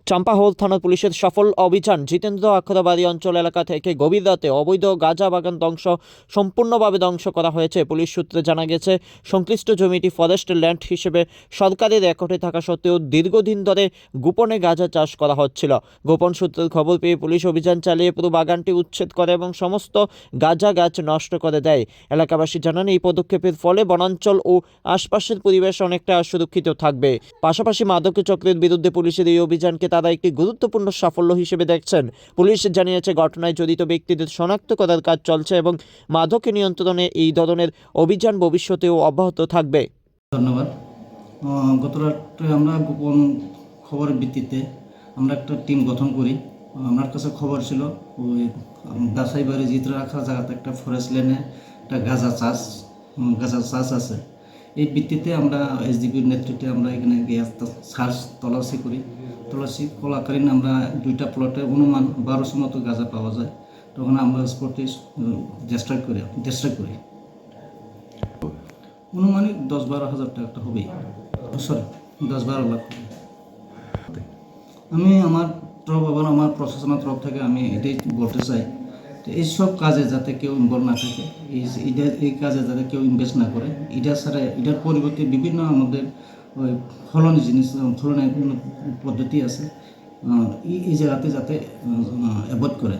চাম্পাহোল থানা পুলিশের সফল অভিযান। জিতেন্দ্র আখড়াবাড়ি অঞ্চল এলাকা থেকে গভীর রাতে অবৈধ গাঁজা বাগান সম্পূর্ণভাবে ধ্বংস করা হয়েছে। পুলিশ সূত্রে জানা গেছে, সংশ্লিষ্ট জমিটি ফরেস্ট ল্যান্ড হিসেবে সরকারি রেকর্ডে থাকা সত্ত্বেও দীর্ঘদিন ধরে গোপনে গাঁজা চাষ করা হচ্ছিল। গোপন সূত্রের খবর পেয়ে পুলিশ অভিযান চালিয়ে পুরো বাগানটি উচ্ছেদ করে এবং সমস্ত গাঁজা গাছ নষ্ট করে দেয়। এলাকাবাসী জানান, এই পদক্ষেপের ফলে বনাঞ্চল ও আশপাশের পরিবেশ অনেকটা সুরক্ষিত থাকবে। পাশাপাশি মাদক চক্রের বিরুদ্ধে পুলিশের এই অভিযানকে তারা একটি গুরুত্বপূর্ণ সাফল্য হিসেবে দেখছেন। পুলিশ জানিয়েছে, ঘটনায় জড়িত ব্যক্তিদের শনাক্ত করার কাজ চলছে এবং মাদক নিয়ন্ত্রণে এই ধরনের অভিযান ভবিষ্যতেও অব্যাহত থাকবে। ধন্যবাদ। গত রাত্রে আমরা গোপন খবরের ভিত্তিতে আমরা একটা টিম গঠন করি। আমার কাছে খবর ছিল ওই গাছাইবাড়ি জিতরা রাখা জায়গাতে একটা ফরেস্ট ল্যান্ডে একটা গাঁজা চাষ আছে। এই ভিত্তিতে আমরা এসডিপির নেতৃত্বে আমরা এখানে গিয়ে সার্চ তল্লাশি করি। তল্লাশি চলাকালীন আমরা 2টা প্লটে অনুমান 1200 মতো গাঁজা পাওয়া যায়। তখন আমরা স্পটে ডিস্ট্রয় করি। অনুমানিক 10-12 হাজার টাকা হবেই, সরি 10-12 লাখ। আমি আমার প্রশাসনের তরফ থেকে আমি এটাই বলতে চাই, এইসব কাজে যাতে কেউ ইনভলভ না থাকে, এই কাজে যাতে কেউ ইনভেস্ট না করে। এটার পরিবর্তে বিভিন্ন আমাদের ওই ফলনের পদ্ধতি আছে, এই জায়গাতে যাতে অ্যাভয়েড করে।